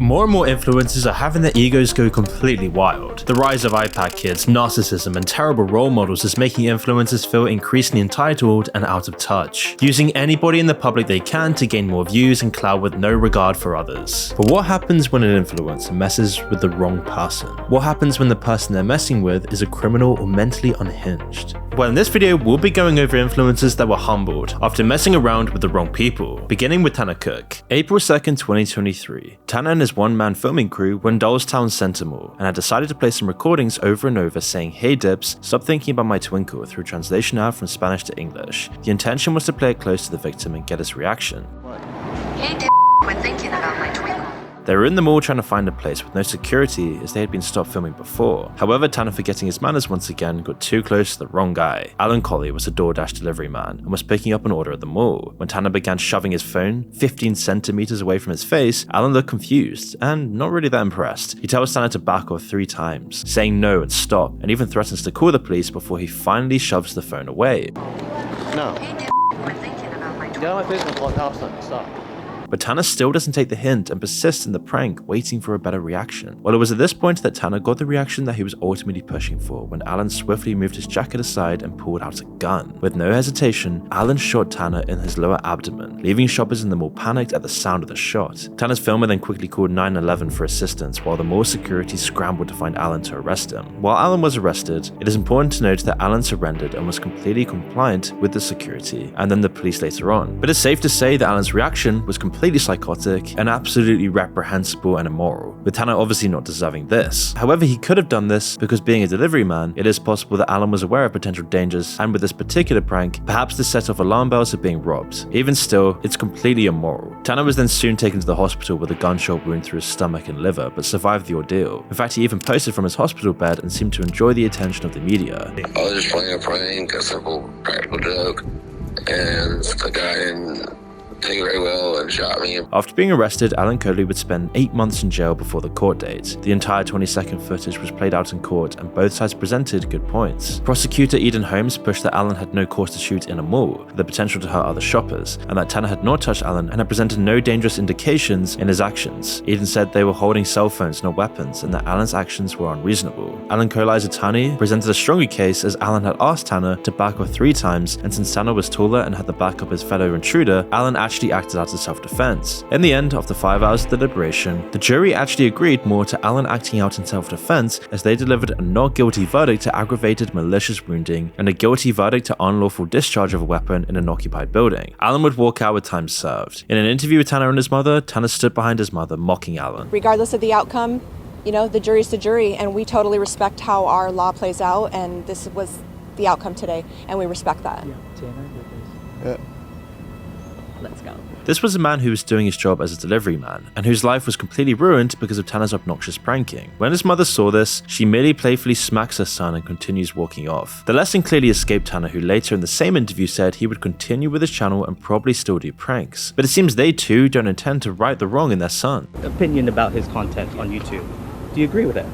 More and more influencers are having their egos go completely wild. The rise of iPad kids, narcissism, and terrible role models is making influencers feel increasingly entitled and out of touch, using anybody in the public they can to gain more views and clout with no regard for others. But what happens when an influencer messes with the wrong person? What happens when the person they're messing with is a criminal or mentally unhinged? Well, in this video, we'll be going over influencers that were humbled after messing around with the wrong people, beginning with Tanner Cook. April 2nd, 2023. Tanner and his one-man filming crew were in Dolestown Center Mall and had decided to play some recordings over and over saying, "Hey Dips, stop thinking about my twinkle," through translation out from Spanish to English. The intention was to play it close to the victim and get his reaction. Hey Dips, quit thinking about my twinkle. They were in the mall trying to find a place with no security as they had been stopped filming before. However, Tanner, forgetting his manners once again, got too close to the wrong guy. Alan Colley was a DoorDash delivery man and was picking up an order at the mall. When Tanner began shoving his phone 15 centimeters away from his face, Alan looked confused and not really that impressed. He tells Tanner to back off 3 times, saying no and stop, and even threatens to call the police before he finally shoves the phone away. No. Hey Dips, quit thinking about my twinkle. Get out of my face and call cops on me. Stop. But Tanner still doesn't take the hint and persists in the prank, waiting for a better reaction. Well, it was at this point that Tanner got the reaction that he was ultimately pushing for when Alan swiftly moved his jacket aside and pulled out a gun. With no hesitation, Alan shot Tanner in his lower abdomen, leaving shoppers in the mall panicked at the sound of the shot. Tanner's filmer then quickly called 911 for assistance while the mall security scrambled to find Alan to arrest him. While Alan was arrested, it is important to note that Alan surrendered and was completely compliant with the security and then the police later on. But it's safe to say that Alan's reaction was completely psychotic and absolutely reprehensible and immoral, with Tanner obviously not deserving this. However, he could have done this because being a delivery man, it is possible that Alan was aware of potential dangers, and with this particular prank, perhaps this set off alarm bells of being robbed. Even still, it's completely immoral. Tanner was then soon taken to the hospital with a gunshot wound through his stomach and liver, but survived the ordeal. In fact, he even posted from his hospital bed and seemed to enjoy the attention of the media. I was just playing a prank, a simple practical joke, and the guy didn't take it very well and shot me. After being arrested, Alan Colley would spend 8 months in jail before the court date. The entire 20-second footage was played out in court and both sides presented good points. Prosecutor Eden Holmes pushed that Alan had no cause to shoot in a mall, with the potential to hurt other shoppers, and that Tanner had not touched Alan and had presented no dangerous indications in his actions. Eden said they were holding cell phones, not weapons, and that Alan's actions were unreasonable. Alan Colley's attorney presented a stronger case as Alan had asked Tanner to back off 3 times, and since Tanner was taller and had the back of his fellow intruder, Alan actually acted out of self-defense. In the end, after 5 hours of deliberation, the jury actually agreed more to Alan acting out in self-defense as they delivered a not guilty verdict to aggravated malicious wounding and a guilty verdict to unlawful discharge of a weapon in an occupied building. Alan would walk out with time served. In an interview with Tanner and his mother, Tanner stood behind his mother mocking Alan. Regardless of the outcome, you know, the jury's the jury, and we totally respect how our law plays out, and this was the outcome today, and we respect that. Let's go. This was a man who was doing his job as a delivery man, and whose life was completely ruined because of Tanner's obnoxious pranking. When his mother saw this, she merely playfully smacks her son and continues walking off. The lesson clearly escaped Tanner, who later in the same interview said he would continue with his channel and probably still do pranks. But it seems they too don't intend to right the wrong in their son. Opinion about his content on YouTube. Do you agree with it?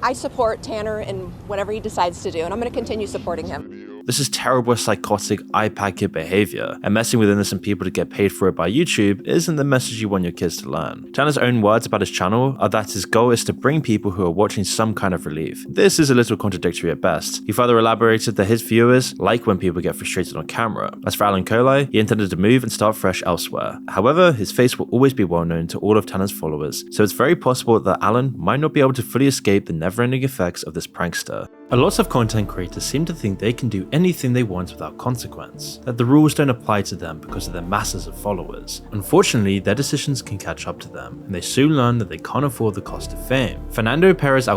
I support Tanner in whatever he decides to do, and I'm going to continue supporting him. This is terrible, psychotic iPad kid behavior, and messing with innocent people to get paid for it by YouTube isn't the message you want your kids to learn. Tanner's own words about his channel are that his goal is to bring people who are watching some kind of relief. This is a little contradictory at best. He further elaborated that his viewers like when people get frustrated on camera. As for Alan Colley, he intended to move and start fresh elsewhere. However, his face will always be well known to all of Tanner's followers, so it's very possible that Alan might not be able to fully escape the never-ending effects of this prankster. A lot of content creators seem to think they can do anything they want without consequence, that the rules don't apply to them because of their masses of followers. Unfortunately, their decisions can catch up to them, and they soon learn that they can't afford the cost of fame. Fernando Peris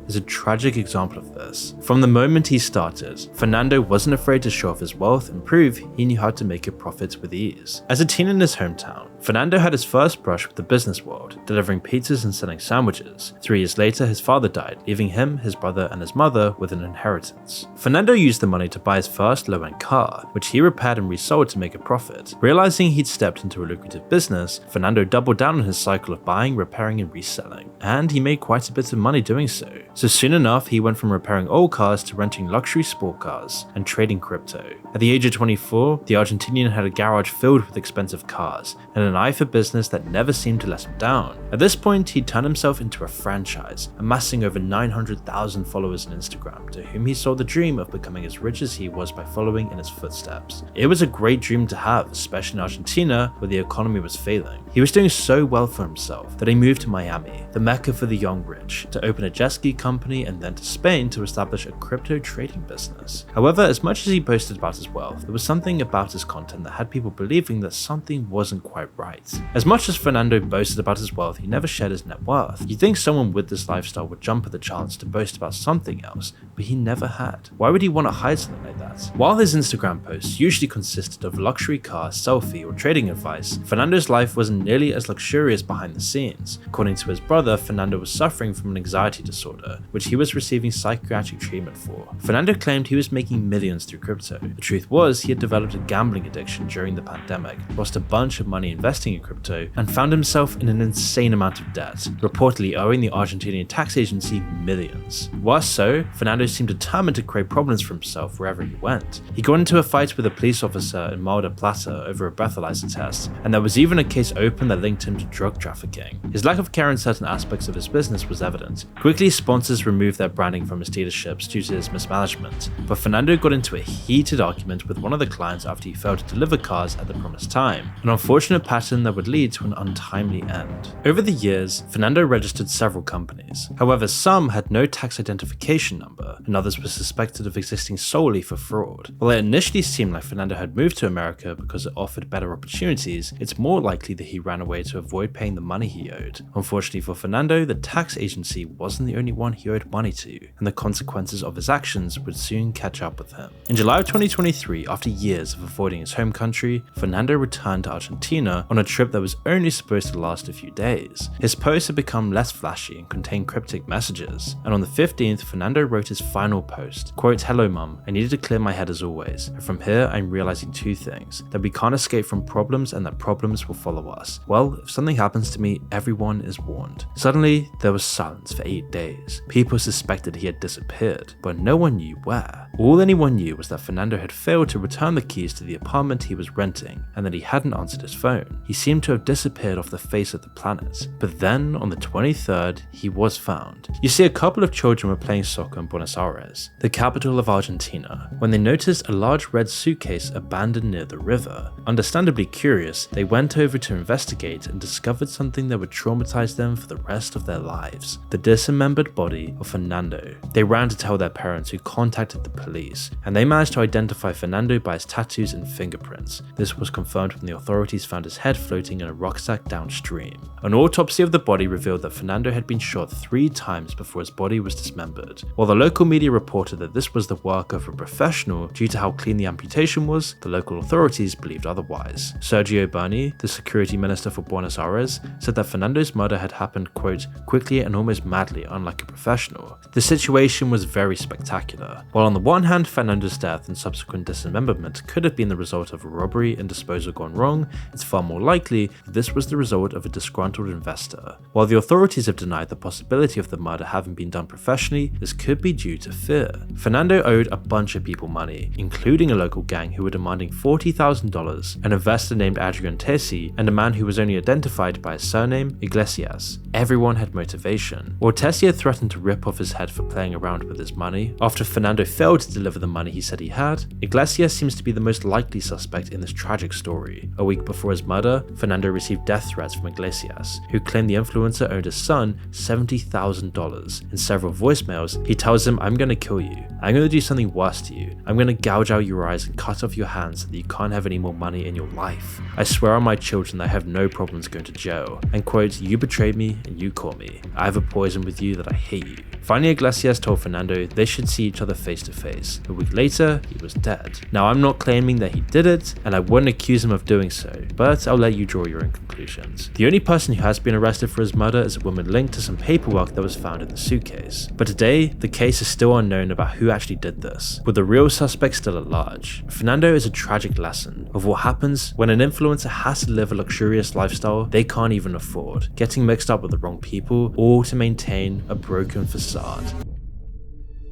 is a tragic example of this. From the moment he started, Fernando wasn't afraid to show off his wealth and prove he knew how to make a profit with ease. As a teen in his hometown, Fernando had his first brush with the business world, delivering pizzas and selling sandwiches. 3 years later, his father died, leaving him, his brother, and his mother with an inheritance. Fernando used the money to buy his first low-end car, which he repaired and resold to make a profit. Realizing he'd stepped into a lucrative business, Fernando doubled down on his cycle of buying, repairing, and reselling, and he made quite a bit of money doing so. So soon enough, he went from repairing old cars to renting luxury sport cars and trading crypto. At the age of 24, the Argentinian had a garage filled with expensive cars and an an eye for business that never seemed to let him down. At this point, he turned himself into a franchise, amassing over 900,000 followers on Instagram, to whom he sold the dream of becoming as rich as he was by following in his footsteps. It was a great dream to have, especially in Argentina, where the economy was failing. He was doing so well for himself that he moved to Miami, the mecca for the young rich, to open a jet ski company, and then to Spain to establish a crypto trading business. However, as much as he boasted about his wealth, there was something about his content that had people believing that something wasn't quite right. As much as Fernando boasted about his wealth, he never shared his net worth. You'd think someone with this lifestyle would jump at the chance to boast about something else, but he never had. Why would he want to hide something like that? While his Instagram posts usually consisted of luxury car, selfie, or trading advice, Fernando's life wasn't nearly as luxurious behind the scenes. According to his brother, Fernando was suffering from an anxiety disorder, which he was receiving psychiatric treatment for. Fernando claimed he was making millions through crypto. The truth was, he had developed a gambling addiction during the pandemic, lost a bunch of money investing in crypto, and found himself in an insane amount of debt, reportedly owing the Argentinian tax agency millions. Worse so, Fernando seemed determined to create problems for himself wherever he went. He got into a fight with a police officer in Mar del Plata over a breathalyzer test, and there was even a case open that linked him to drug trafficking. His lack of care in certain aspects of his business was evident. Quickly, sponsors removed their branding from his dealerships due to his mismanagement, but Fernando got into a heated argument with one of the clients after he failed to deliver cars at the promised time, an unfortunate pattern that would lead to an untimely end. Over the years, Fernando registered several companies. However, some had no tax identification number, and others were suspected of existing solely for fraud. While it initially seemed like Fernando had moved to America because it offered better opportunities, it's more likely that he ran away to avoid paying the money he owed. Unfortunately for Fernando, the tax agency wasn't the only one he owed money to, and the consequences of his actions would soon catch up with him. In July of 2023, after years of avoiding his home country, Fernando returned to Argentina on a trip that was only supposed to last a few days. His posts had become less flashy and contained cryptic messages, and on the 15th, Fernando wrote his final post, quote, "Hello mum, I needed to clear my head as always, and from here I'm realizing two things, that we can't escape from problems and that problems will follow us. Well, if something happens to me, everyone is warned." Suddenly, there was silence for 8 days. People suspected he had disappeared, but no one knew where. All anyone knew was that Fernando had failed to return the keys to the apartment he was renting, and that he hadn't answered his phone. He seemed to have disappeared off the face of the planet. But then, on the 23rd, he was found. You see, a couple of children were playing soccer in Buenos Aires, the capital of Argentina, when they noticed a large red suitcase abandoned near the river. Understandably curious, they went over to investigate and discovered something that would traumatize them for the rest of their lives: the dismembered body of Fernando. They ran to tell their parents, who contacted the police, and they managed to identify Fernando by his tattoos and fingerprints. This was confirmed when the authorities found his head floating in a rucksack downstream. An autopsy of the body revealed that Fernando had been shot 3 times before his body was dismembered. While the local media reported that this was the work of a professional due to how clean the amputation was, the local authorities believed otherwise. Sergio Berni, the security minister for Buenos Aires, said that Fernando's murder had happened, quote, "quickly and almost madly, unlike a professional." The situation was very spectacular. While on the one hand, Fernando's death and subsequent dismemberment could have been the result of a robbery and disposal gone wrong, it's far more likely that this was the result of a disgruntled investor. While the authorities have denied the possibility of the murder having been done professionally, this could be due to fear. Fernando owed a bunch of people money, including a local gang who were demanding $40,000, an investor named Adrian Tessi, and a man who was only identified by his surname, Iglesias. Everyone had motivation. While Tessi had threatened to rip off his head for playing around with his money, after Fernando failed to deliver the money he said he had, Iglesias seems to be the most likely suspect in this tragic story. A week before his murder, Fernando received death threats from Iglesias, who claimed the influencer owed his son $70,000. In several voicemails, he tells him, "I'm gonna kill you. I'm gonna do something worse to you. I'm gonna gouge out your eyes and cut off your hands so that you can't have any more money in your life. I swear on my children that I have no problems going to jail." And quote, "You betrayed me and you caught me. I have a poison with you that I hate you." Finally, Iglesias told Fernando they should see each other face to face. A week later, he was dead. Now, I'm not claiming that he did it, and I wouldn't accuse him of doing so, but I'll let you draw your own conclusions. The only person who has been arrested for his murder is a woman linked to some paperwork that was found in the suitcase. But today, the case is still unknown about who actually did this, with the real suspect still at large. Fernando is a tragic lesson of what happens when an influencer has to live a luxurious lifestyle they can't even afford, getting mixed up with the wrong people, all to maintain a broken facade.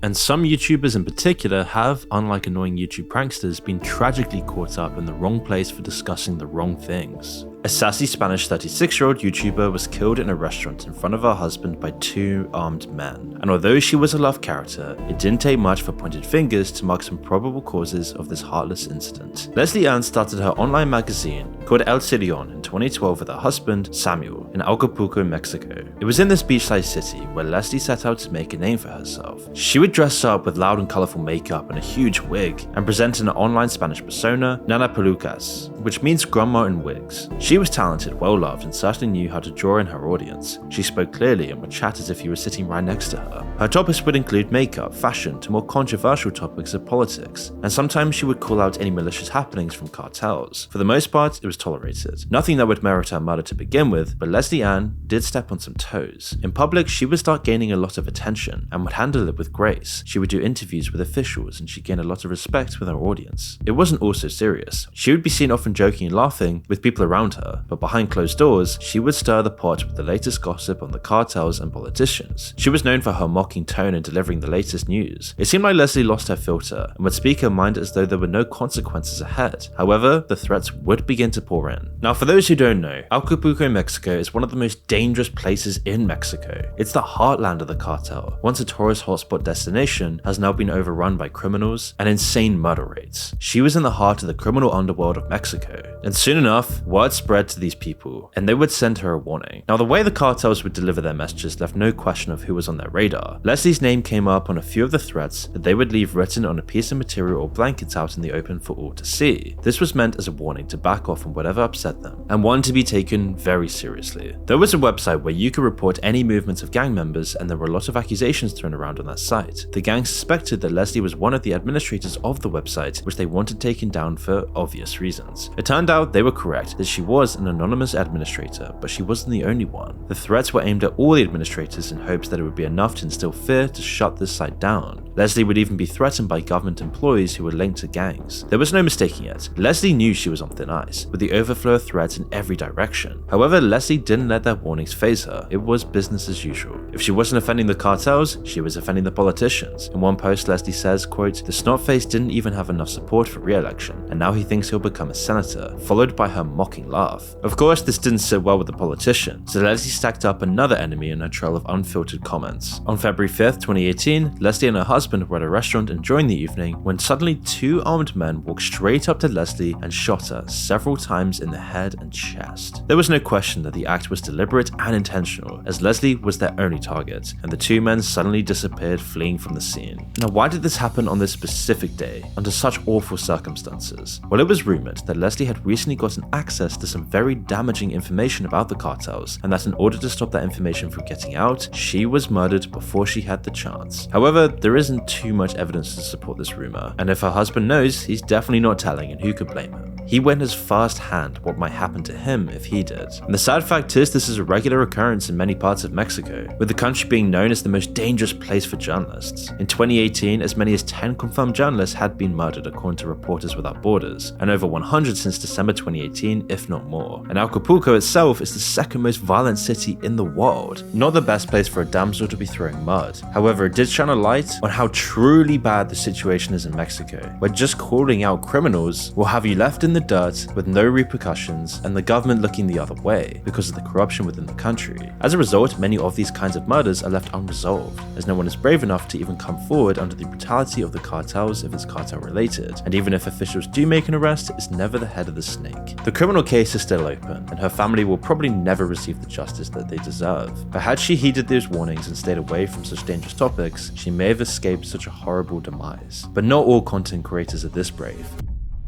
And some YouTubers in particular have, unlike annoying YouTube pranksters, been tragically caught up in the wrong place for discussing the wrong things. A sassy Spanish 36-year-old YouTuber was killed in a restaurant in front of her husband by 2 armed men. And although she was a loved character, it didn't take much for pointed fingers to mark some probable causes of this heartless incident. Leslie Ann started her online magazine called El Sillon in 2012 with her husband, Samuel, in Acapulco, Mexico. It was in this beachside city where Leslie set out to make a name for herself. She would dress up with loud and colorful makeup and a huge wig, and present an online Spanish persona, Nana Pelucas, which means grandma in wigs. She was talented, well-loved, and certainly knew how to draw in her audience. She spoke clearly and would chat as if you were sitting right next to her. Her topics would include makeup, fashion, to more controversial topics of politics, and sometimes she would call out any malicious happenings from cartels. For the most part, it was tolerated. Nothing that would merit her murder to begin with, but Leslie Ann did step on some toes. In public, she would start gaining a lot of attention and would handle it with grace. She would do interviews with officials and she gained a lot of respect with her audience. It wasn't all so serious. She would be seen often joking and laughing with people around her, but behind closed doors, she would stir the pot with the latest gossip on the cartels and politicians. She was known for her mocking tone in delivering the latest news. It seemed like Leslie lost her filter and would speak her mind as though there were no consequences ahead. However, the threats would begin to pour in. Now, for those who don't know, Acapulco, Mexico is one of the most dangerous places in Mexico. It's the heartland of the cartel. Once a tourist hotspot destination, has now been overrun by criminals and insane murder rates. She was in the heart of the criminal underworld of Mexico, and soon enough, word spread to these people, and they would send her a warning. Now, the way the cartels would deliver their messages left no question of who was on their radar. Leslie's name came up on a few of the threats that they would leave written on a piece of material or blankets out in the open for all to see. This was meant as a warning to back off from whatever upset them, and one to be taken very seriously. There was a website where you could report any movements of gang members, and there were a lot of accusations thrown around on that site. The gang suspected that Leslie was one of the administrators of the website, which they wanted taken down for obvious reasons. It turned out they were correct, that she was an anonymous administrator, but she wasn't the only one. The threats were aimed at all the administrators in hopes that it would be enough to instill fear to shut this site down. Leslie would even be threatened by government employees who were linked to gangs. There was no mistaking it. Leslie knew she was on thin ice, with the overflow of threats in every direction. However, Leslie didn't let their warnings faze her. It was business as usual. If she wasn't offending the cartels, she was offending the politicians. In one post, Leslie says, quote, "The snotface didn't even have enough support for re-election, and now he thinks he'll become a senator," followed by her mocking laugh. Of course, this didn't sit well with the politicians, so Leslie stacked up another enemy in her trail of unfiltered comments. On February 5th, 2018, Leslie and her husband were at a restaurant enjoying the evening when suddenly 2 armed men walked straight up to Leslie and shot her several times in the head and chest. There was no question that the act was deliberate and intentional, as Leslie was their only target, and the 2 men suddenly disappeared, fleeing from the scene. Now, why did this happen on this specific day, under such awful circumstances? Well, it was rumored that Leslie had recently gotten access to some very damaging information about the cartels, and that in order to stop that information from getting out, she was murdered before she had the chance. However, there isn't too much evidence to support this rumor, and if her husband knows, he's definitely not telling, and who could blame him? He witnessed firsthand what might happen to him if he did. And the sad fact is, this is a regular occurrence in many parts of Mexico, with the country being known as the most dangerous place for journalists. In 2018, as many as 10 confirmed journalists had been murdered according to Reporters Without Borders, and over 100 since December 2018, if not more. And Acapulco itself is the second most violent city in the world. Not the best place for a damsel to be throwing mud. However, it did shine a light on how truly bad the situation is in Mexico, where just calling out criminals will have you left in the dirt with no repercussions, and the government looking the other way because of the corruption within the country. As a result, many of these kinds of murders are left unresolved, as no one is brave enough to even come forward under the brutality of the cartels if it's cartel related, and even if officials do make an arrest, it's never the head of the snake. The criminal case is still open, and her family will probably never receive the justice that they deserve. But had she heeded those warnings and stayed away from such dangerous topics, she may have escaped such a horrible demise. But not all content creators are this brave.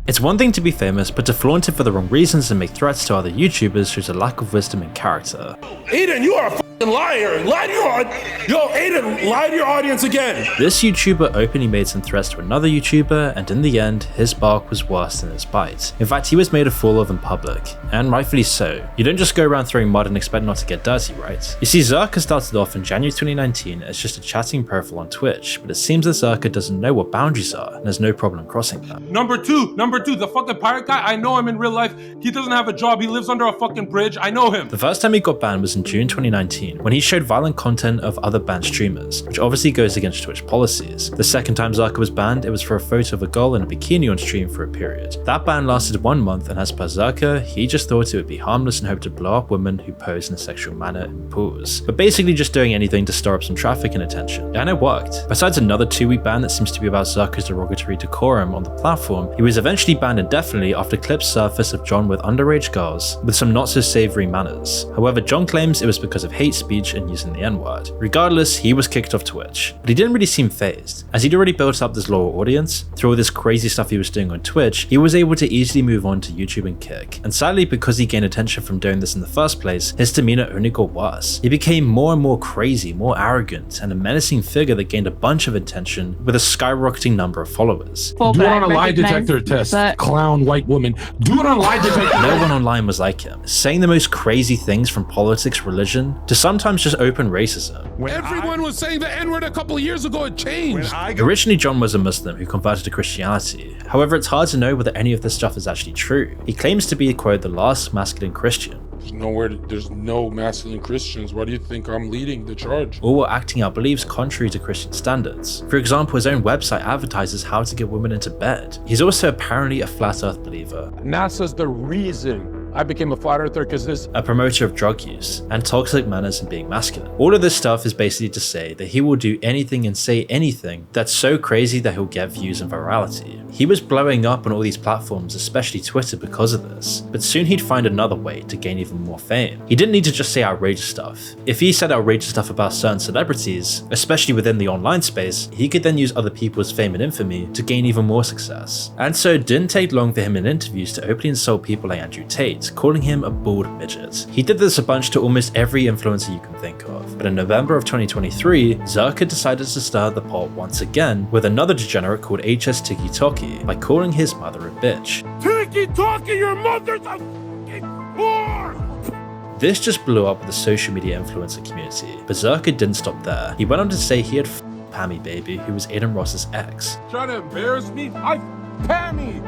It's one thing to be famous, but to flaunt it for the wrong reasons and make threats to other YouTubers shows a lack of wisdom and character. Aiden, you are a f***ing liar! Lie to your audience! Yo, Aiden, lie to your audience again! This YouTuber openly made some threats to another YouTuber, and in the end, his bark was worse than his bite. In fact, he was made a fool of in public, and rightfully so. You don't just go around throwing mud and expect not to get dirty, right? You see, Zerka started off in January 2019 as just a chatting profile on Twitch, but it seems that Zerka doesn't know what boundaries are, and has no problem crossing them. Number two, the fucking pirate guy, I know him in real life. He doesn't have a job, he lives under a fucking bridge, I know him. The first time he got banned was in June 2019, 2014 when he showed violent content of other banned streamers, which obviously goes against Twitch policies. The second time Zarka was banned, it was for a photo of a girl in a bikini on stream for a period. That ban lasted 1 month, and as per Zarka, he just thought it would be harmless and hoped to blow up women who pose in a sexual manner in pools, but basically just doing anything to stir up some traffic and attention. And it worked. Besides another 2-week ban that seems to be about Zarka's derogatory decorum on the platform, he was eventually banned indefinitely after clips surfaced of John with underage girls with some not so savory manners. However, John claims it was because of hate speech and using the N-word. Regardless, he was kicked off Twitch, but he didn't really seem fazed. As he'd already built up this loyal audience, through all this crazy stuff he was doing on Twitch, he was able to easily move on to YouTube and Kick. And sadly, because he gained attention from doing this in the first place, his demeanor only got worse. He became more and more crazy, more arrogant, and a menacing figure that gained a bunch of attention with a skyrocketing number of followers. Do it on a lie detector test, clown white woman. Do it on a lie detector. No one online was like him, saying the most crazy things from politics, religion, to sometimes just open racism. Everyone was saying the N-word a couple of years ago. It changed. Originally, John was a Muslim who converted to Christianity. However, it's hard to know whether any of this stuff is actually true. He claims to be, quote, the last masculine Christian. There's no masculine Christians. Why do you think I'm leading the charge? Or were acting out beliefs contrary to Christian standards. For example, his own website advertises how to get women into bed. He's also apparently a flat earth believer. NASA's the reason I became a flat earther, because this a promoter of drug use and toxic manners and being masculine. All of this stuff is basically to say that he will do anything and say anything that's so crazy that he'll get views and virality. He was blowing up on all these platforms, especially Twitter, because of this, but soon he'd find another way to gain even more fame. He didn't need to just say outrageous stuff. If he said outrageous stuff about certain celebrities, especially within the online space, he could then use other people's fame and infamy to gain even more success. And so it didn't take long for him in interviews to openly insult people like Andrew Tate, calling him a bald midget. He did this a bunch to almost every influencer you can think of, but in November of 2023, Zarka decided to stir the pot once again with another degenerate called HS Tiki Toki by calling his mother a bitch. Tiki Toki, your mother's a fucking whore! This just blew up with the social media influencer community, but Zarka didn't stop there. He went on to say he had Pammy Baby, who was Aiden Ross's ex. Trying to embarrass me? I Pammy!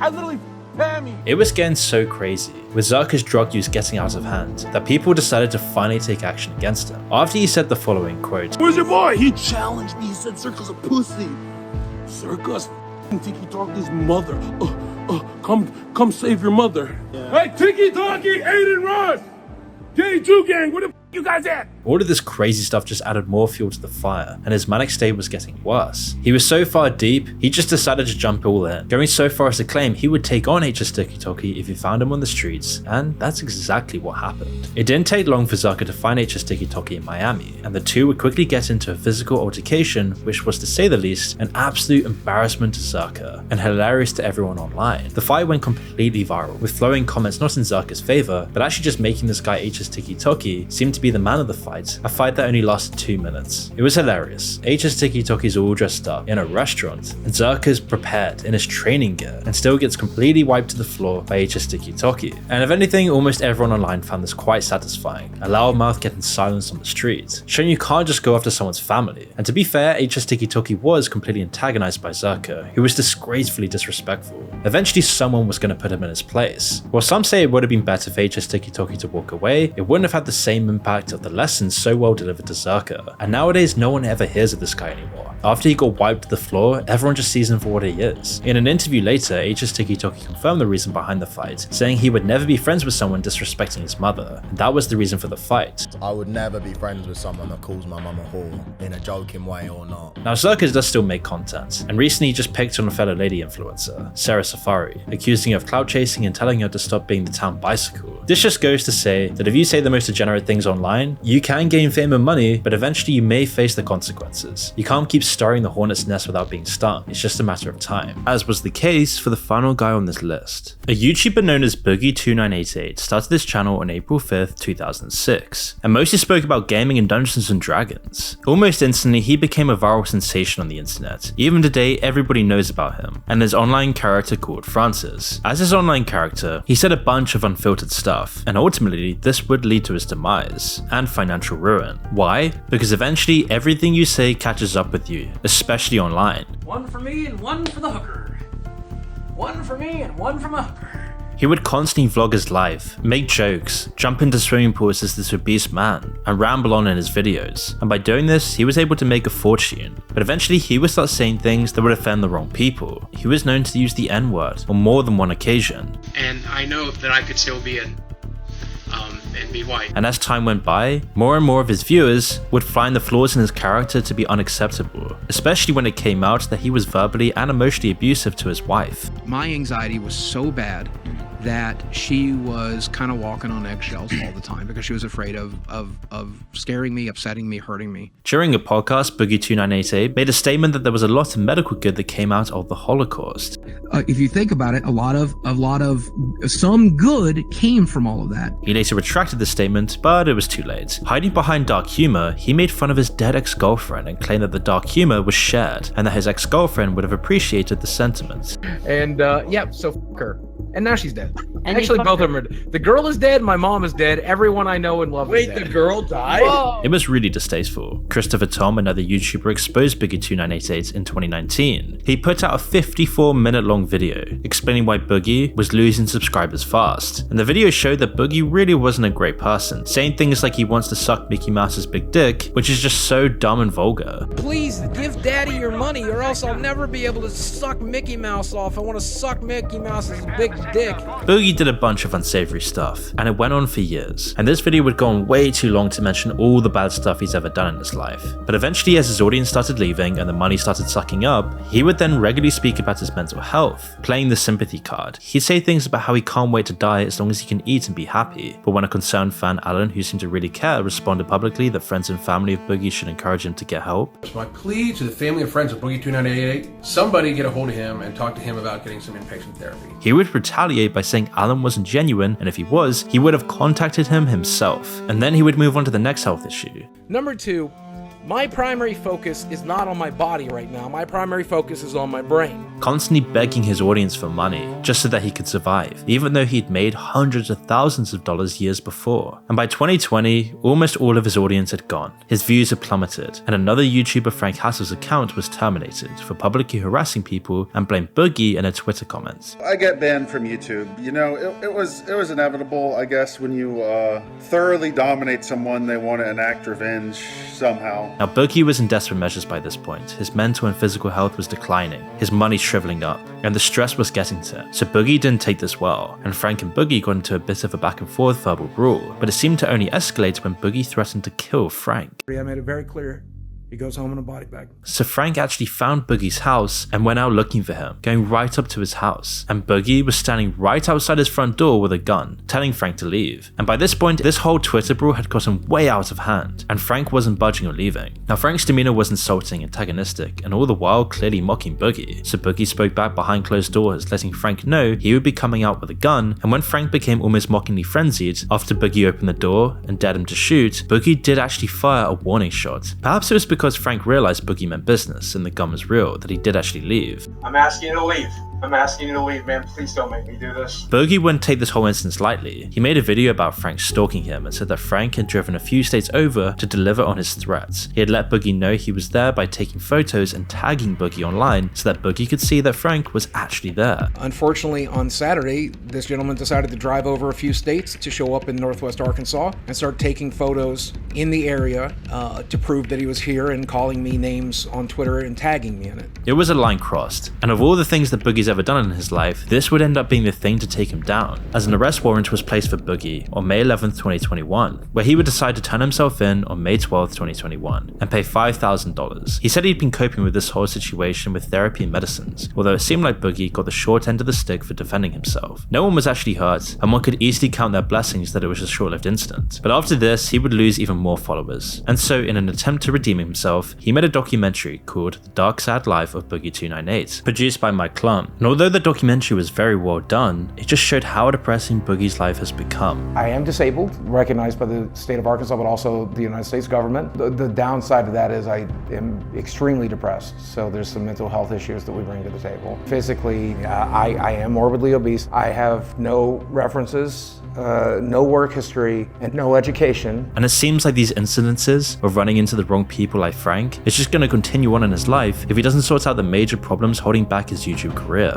I literally Pammy! It was getting so crazy, with Zarka's drug use getting out of hand, that people decided to finally take action against him. After he said the following quote, Where's your boy? He challenged me. He said Circa's a pussy. Circa's Tiki Toki's mother. Come save your mother. Yeah. Hey, Tiki Toki, Aiden Ross! K2 gang, where the you guys at? All of this crazy stuff just added more fuel to the fire, and his manic state was getting worse. He was so far deep, he just decided to jump all in, going so far as to claim he would take on HS Tiki Toki if he found him on the streets, and that's exactly what happened. It didn't take long for Zarka to find HS Tiki Toki in Miami, and the two would quickly get into a physical altercation, which was, to say the least, an absolute embarrassment to Zarka, and hilarious to everyone online. The fight went completely viral, with flowing comments not in Zarka's favor, but actually just making this guy HS Tiki Toki seem to be the man of the fight, a fight that only lasted 2 minutes. It was hilarious. HS Tiki Toki's all dressed up in a restaurant, and Zarka's prepared in his training gear, and still gets completely wiped to the floor by HS Tiki Toki. And if anything, almost everyone online found this quite satisfying, a loudmouth getting silenced on the street, showing you can't just go after someone's family. And to be fair, HS Tiki Toki was completely antagonized by Zarka, who was disgracefully disrespectful. Eventually someone was going to put him in his place. While some say it would have been better for HS Tiki Toki to walk away, it wouldn't have had the same impact of the lessons so well delivered to Zarka. And nowadays no one ever hears of this guy anymore. After he got wiped to the floor, everyone just sees him for what he is. In an interview later, HS Tiki Toki confirmed the reason behind the fight, saying he would never be friends with someone disrespecting his mother, and that was the reason for the fight. I would never be friends with someone that calls my mum a whore, in a joking way or not. Now Zarka does still make content, and recently he just picked on a fellow lady influencer, Sarah Safari, accusing her of clout chasing and telling her to stop being the town bicycle. This just goes to say that if you say the most degenerate things online, you can gain fame and money, but eventually you may face the consequences. You can't keep stirring the hornet's nest without being stung, it's just a matter of time. As was the case for the final guy on this list. A YouTuber known as Boogie2988 started this channel on April 5th, 2006, and mostly spoke about gaming and Dungeons and Dragons. Almost instantly, he became a viral sensation on the internet. Even today, everybody knows about him, and his online character called Francis. As his online character, he said a bunch of unfiltered stuff, and ultimately, this would lead to his demise and financial ruin. Why? Because eventually, everything you say catches up with you, especially online. One for me and one for the hooker. One for me and one for my hooker. He would constantly vlog his life, make jokes, jump into swimming pools as this obese man, and ramble on in his videos. And by doing this, he was able to make a fortune. But eventually he would start saying things that would offend the wrong people. He was known to use the N-word on more than one occasion. And I know that I could still be and be white. And as time went by, more and more of his viewers would find the flaws in his character to be unacceptable, especially when it came out that he was verbally and emotionally abusive to his wife. My anxiety was so bad that she was kind of walking on eggshells all the time because she was afraid of scaring me, upsetting me, hurting me. During a podcast, Boogie2988 made a statement that there was a lot of medical good that came out of the Holocaust. If you think about it, some good came from all of that. He later retracted the statement, but it was too late. Hiding behind dark humor, he made fun of his dead ex-girlfriend and claimed that the dark humor was shared and that his ex-girlfriend would have appreciated the sentiment. And so f*** her. And now she's dead. Actually, both of them are dead. The girl is dead, my mom is dead, everyone I know and love is dead. Wait, the girl died? Whoa. It was really distasteful. Christopher Tom, another YouTuber, exposed Boogie2988 in 2019. He put out a 54-minute long video explaining why Boogie was losing subscribers fast. And the video showed that Boogie really wasn't a great person, saying things like he wants to suck Mickey Mouse's big dick, which is just so dumb and vulgar. Please give daddy your money or else I'll never be able to suck Mickey Mouse off. I want to suck Mickey Mouse's big dick. Boogie did a bunch of unsavory stuff, and it went on for years, and this video would go on way too long to mention all the bad stuff he's ever done in his life. But eventually, as his audience started leaving and the money started sucking up, he would then regularly speak about his mental health, playing the sympathy card. He'd say things about how he can't wait to die as long as he can eat and be happy, but when a concerned fan, Alan, who seemed to really care, responded publicly that friends and family of Boogie should encourage him to get help. So my plea to the family and friends of Boogie2988, somebody get a hold of him and talk to him about getting some inpatient therapy. He would retaliate by saying Alan wasn't genuine, and if he was, he would have contacted him himself. And then he would move on to the next health issue. Number 2, my primary focus is not on my body right now. My primary focus is on my brain. Constantly begging his audience for money just so that he could survive, even though he'd made hundreds of thousands of dollars years before. And by 2020, almost all of his audience had gone. His views had plummeted, and another YouTuber, Frank Hassel's account was terminated for publicly harassing people and blamed Boogie in a Twitter comment. I get banned from YouTube. You know, it was inevitable, I guess, when you thoroughly dominate someone, they want to enact revenge somehow. Now, Boogie was in desperate measures by this point. His mental and physical health was declining, his money shriveling up, and the stress was getting to him. So Boogie didn't take this well, and Frank and Boogie got into a bit of a back and forth verbal brawl, but it seemed to only escalate when Boogie threatened to kill Frank. I made it very clear. He goes home in a body bag. So Frank actually found Boogie's house and went out looking for him, going right up to his house. And Boogie was standing right outside his front door with a gun, telling Frank to leave. And by this point, this whole Twitter brawl had gotten way out of hand, and Frank wasn't budging or leaving. Now Frank's demeanor was insulting, antagonistic, and all the while clearly mocking Boogie. So Boogie spoke back behind closed doors, letting Frank know he would be coming out with a gun, and when Frank became almost mockingly frenzied, after Boogie opened the door and dared him to shoot, Boogie did actually fire a warning shot. Perhaps it was because Frank realized Boogie meant business and the gun was real, that he did actually leave. I'm asking you to leave. I'm asking you to leave, man. Please don't make me do this. Boogie wouldn't take this whole instance lightly. He made a video about Frank stalking him and said that Frank had driven a few states over to deliver on his threats. He had let Boogie know he was there by taking photos and tagging Boogie online so that Boogie could see that Frank was actually there. Unfortunately, on Saturday, this gentleman decided to drive over a few states to show up in Northwest Arkansas and start taking photos in the area to prove that he was here and calling me names on Twitter and tagging me in it. It was a line crossed, and of all the things that Boogie's ever done in his life, this would end up being the thing to take him down, as an arrest warrant was placed for Boogie on May 11th, 2021, where he would decide to turn himself in on May 12th, 2021, and pay $5,000. He said he'd been coping with this whole situation with therapy and medicines, although it seemed like Boogie got the short end of the stick for defending himself. No one was actually hurt, and one could easily count their blessings that it was a short-lived incident. But after this, he would lose even more followers, and so in an attempt to redeem himself, he made a documentary called The Dark Sad Life of Boogie298, produced by Mike Klum. And although the documentary was very well done, it just showed how depressing Boogie's life has become. I am disabled, recognized by the state of Arkansas, but also the United States government. The downside to that is I am extremely depressed, so there's some mental health issues that we bring to the table. Physically, I am morbidly obese. I have no references, no work history, and no education. And it seems like these incidences of running into the wrong people like Frank is just going to continue on in his life if he doesn't sort out the major problems holding back his YouTube career.